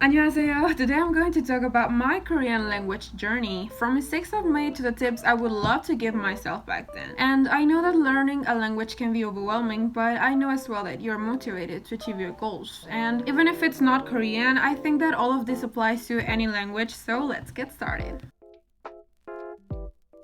Annyeonghaseyo! Today I'm going to talk about my Korean language journey, from mistakes I've made to the tips I would love to give myself back then. And I know that learning a language can be overwhelming, but I know as well that you're motivated to achieve your goals. And even if it's not Korean, I think that all of this applies to any language, so let's get started.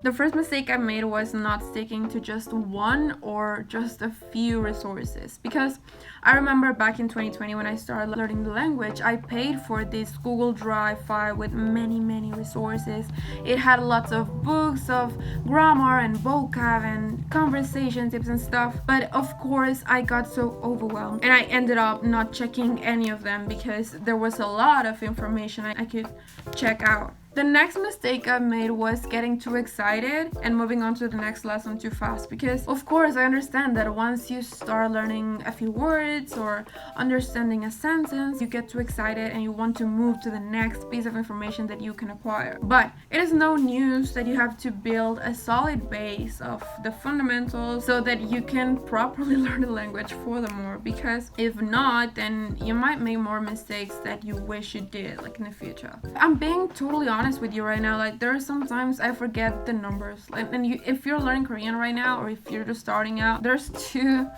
The first mistake I made was not sticking to just one or just a few resources, because I remember back in 2020 when I started learning the language, I paid for this Google Drive file with many resources. It had lots of books of grammar and vocab and conversation tips and stuff, but of course I got so overwhelmed and I ended up not checking any of them because there was a lot of information I could check out. The next mistake I made was getting too excited and moving on to the next lesson too fast, because of course I understand that once you start learning a few words or understanding a sentence, you get too excited and you want to move to the next piece of information that you can acquire. But it is no news that you have to build a solid base of the fundamentals so that you can properly learn the language furthermore, because if not, then you might make more mistakes that you wish you did, like in the future. I'm being totally honest with you right now, like there are sometimes I forget the numbers, like, and if you're learning Korean right now or if you're just starting out, there's two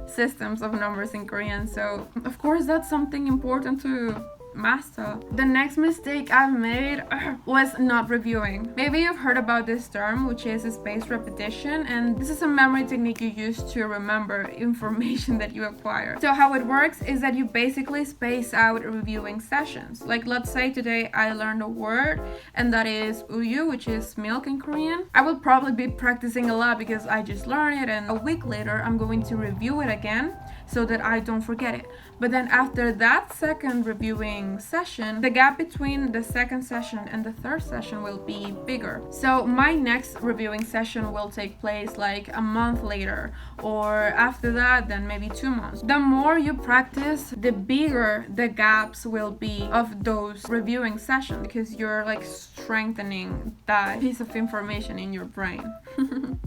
systems of numbers in Korean, so of course that's something important to master. The next mistake I've made was not reviewing. Maybe you've heard about this term, which is spaced repetition, and this is a memory technique you use to remember information that you acquire. So how it works is that you basically space out reviewing sessions. Like let's say today I learned a word and that is uyu, which is milk in Korean. I will probably be practicing a lot because I just learned it, and a week later I'm going to review it again so that I don't forget it. But then after that second reviewing session, the gap between the second session and the third session will be bigger. So my next reviewing session will take place like a month later, or after that then maybe 2 months. The more you practice, the bigger the gaps will be of those reviewing sessions, because you're like strengthening that piece of information in your brain.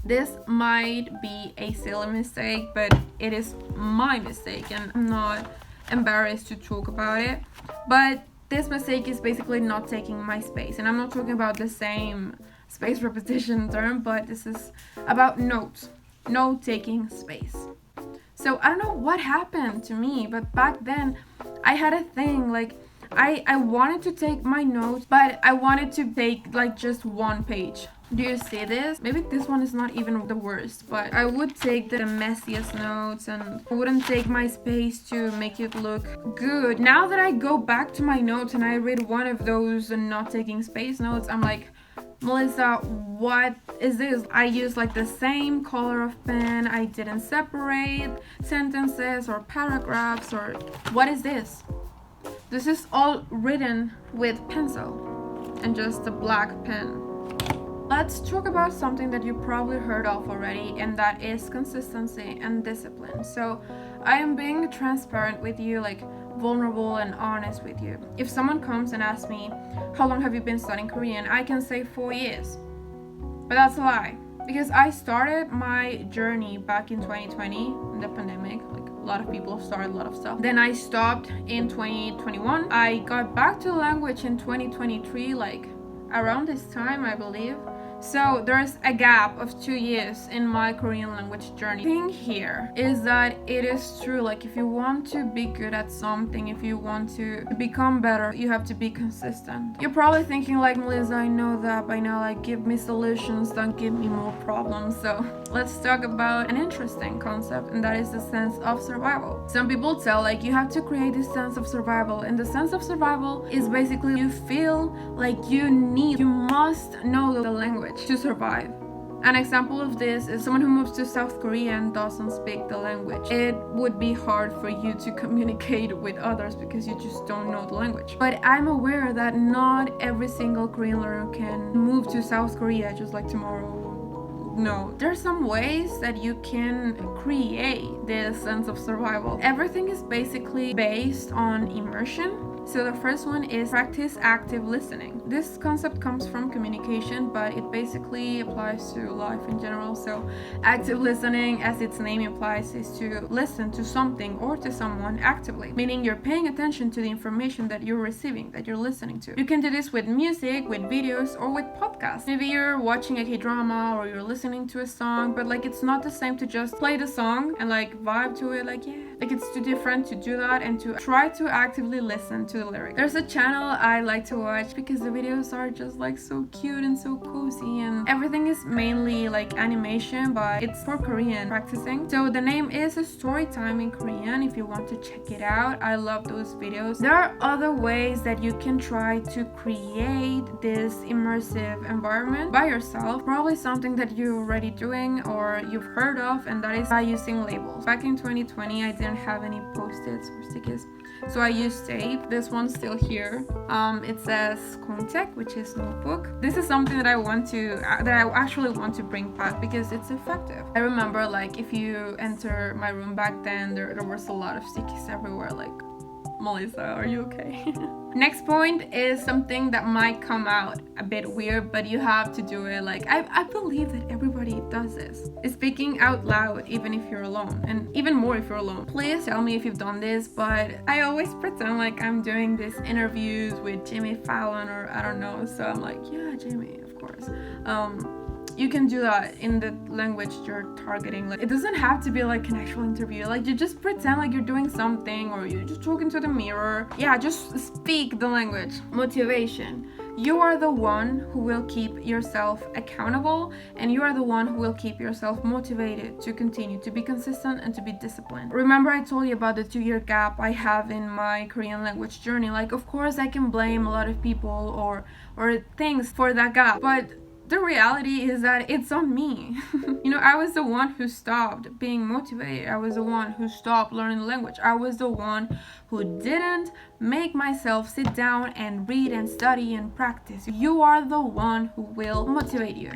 This might be a silly mistake, but it is my mistake and I'm not embarrassed to talk about it. But this mistake is basically not taking my space, and I'm not talking about the same space repetition term, but this is about notes, note taking space. So I don't know what happened to me, but back then I had a thing, like I wanted to take my notes, but I wanted to take like just one page. Do you see this? Maybe this one is not even the worst, but I would take the messiest notes and I wouldn't take my space to make it look good. Now that I go back to my notes and I read one of those not taking space notes, I'm like, Melissa, what is this? I used like the same color of pen. I didn't separate sentences or paragraphs, or what is this? This is all written with pencil and just a black pen. Let's talk about something that you probably heard of already, and that is consistency and discipline. So I am being transparent with you, like vulnerable and honest with you. If someone comes and asks me, how long have you been studying Korean? I can say 4 years. But that's a lie, because I started my journey back in 2020 in the pandemic. Like a lot of people started a lot of stuff. Then I stopped in 2021. I got back to language in 2023, like around this time, I believe. So there's a gap of 2 years in my Korean language journey. The thing here is that it is true, like if you want to be good at something, if you want to become better, you have to be consistent. You're probably thinking like, Melissa, I know that by now, like give me solutions, don't give me more problems. So let's talk about an interesting concept, and that is the sense of survival. Some people tell like you have to create this sense of survival, and the sense of survival is basically you feel like you must know the language to survive. An example of this is someone who moves to South Korea and doesn't speak the language. It would be hard for you to communicate with others because you just don't know the language. But I'm aware that not every single Korean learner can move to South Korea just like tomorrow. No, there's some ways that you can create this sense of survival. Everything is basically based on immersion. So the first one is practice active listening. This concept comes from communication, but it basically applies to life in general. So active listening, as its name implies, is to listen to something or to someone actively, meaning you're paying attention to the information that you're receiving, that you're listening to. You can do this with music, with videos, or with podcasts. Maybe you're watching a K-drama or you're listening to a song, but like it's not the same to just play the song and like vibe to it, like yeah. Like it's too different to do that and to try to actively listen to the lyrics. There's a channel I like to watch because the videos are just like so cute and so cozy, and everything is mainly like animation, but it's for Korean practicing. So the name is a story time in Korean if you want to check it out. I love those videos. There are other ways that you can try to create this immersive environment by yourself. Probably something that you're already doing or you've heard of, and that is by using labels. Back in 2020, I didn't have any post-its or stickies, so I used tape. This one's still here. It says Kontek, which is notebook. This is something that I actually want to bring back because it's effective. I remember like if you enter my room back then, there was a lot of stickies everywhere, like, Melissa, are you okay? Next point is something that might come out a bit weird, but you have to do it. Like, I believe that everybody does this. Is speaking out loud, even if you're alone, and even more if you're alone. Please tell me if you've done this, but I always pretend like I'm doing these interviews with Jimmy Fallon or I don't know, so I'm like, yeah, Jimmy, of course. You can do that in the language you're targeting. Like, it doesn't have to be like an actual interview. Like, you just pretend like you're doing something or you're just talking to the mirror. Yeah, just speak the language. Motivation. You are the one who will keep yourself accountable, and you are the one who will keep yourself motivated to continue to be consistent and to be disciplined. Remember I told you about the 2-year gap I have in my Korean language journey. Like, of course I can blame a lot of people or things for that gap, but the reality is that it's on me. You know, I was the one who stopped being motivated. I was the one who stopped learning the language. I was the one who didn't make myself sit down and read and study and practice. You are the one who will motivate you.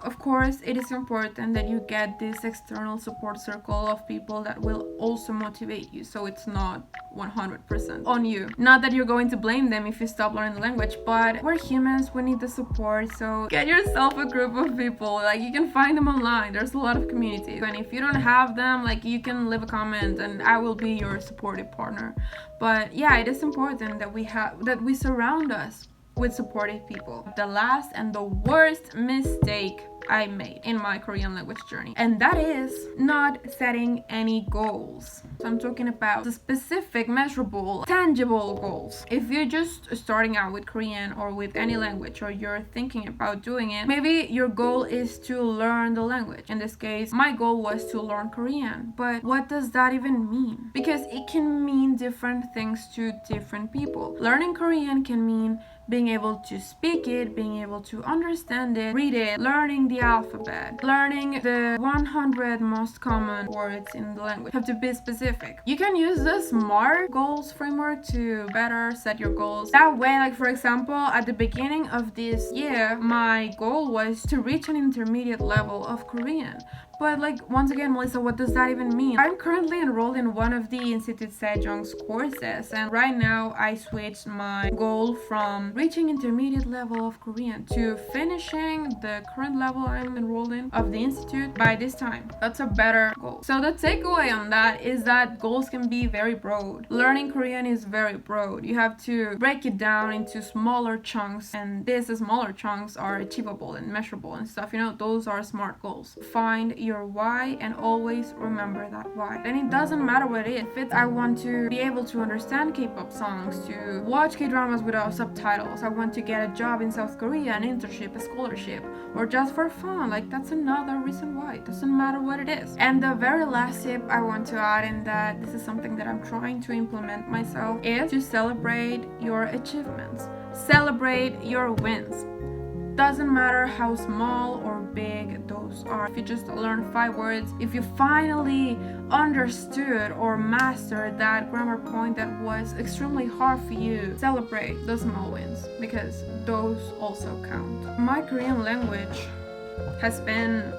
Of course, it is important that you get this external support circle of people that will also motivate you, so it's not 100% on you. Not that you're going to blame them if you stop learning the language, but we're humans, we need the support, so get yourself a group of people. Like, you can find them online. There's a lot of communities, and if you don't have them, like, you can leave a comment and I will be your supportive partner. But yeah, it is important that we surround us with supportive people. The last and the worst mistake I made in my Korean language journey, and that is not setting any goals. So I'm talking about the specific, measurable, tangible goals. If you're just starting out with Korean or with any language, or you're thinking about doing it, maybe your goal is to learn the language. In this case, my goal was to learn Korean. But what does that even mean? Because it can mean different things to different people. Learning Korean can mean being able to speak it, being able to understand it, read it, learning the alphabet, learning the 100 most common words in the language. You have to be specific. You can use the SMART goals framework to better set your goals. That way, like for example, at the beginning of this year, my goal was to reach an intermediate level of Korean. But like, once again, Melissa, what does that even mean? I'm currently enrolled in one of the Institute Sejong's courses, and right now I switched my goal from reaching intermediate level of Korean to finishing the current level I'm enrolled in of the Institute by this time. That's a better goal. So the takeaway on that is that goals can be very broad. Learning Korean is very broad. You have to break it down into smaller chunks, and these smaller chunks are achievable and measurable and stuff. You know, those are SMART goals. Find your why and always remember that why. And it doesn't matter what it is. If it's I want to be able to understand K-pop songs, to watch K-dramas without subtitles, I want to get a job in South Korea, an internship, a scholarship, or just for fun, like that's another reason why. It doesn't matter what it is. And the very last tip I want to add, and that this is something that I'm trying to implement myself, is to celebrate your achievements. Celebrate your wins. Doesn't matter how small or big those are. If you just learn 5 words, if you finally understood or mastered that grammar point that was extremely hard for you, celebrate the small wins, because those also count. My Korean language has been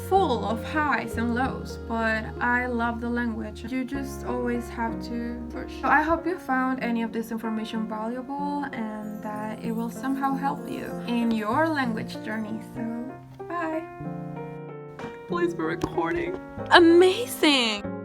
full of highs and lows, but I love the language. You just always have to push. So I hope you found any of this information valuable and that it will somehow help you in your language journey. So bye. Please be recording. Amazing.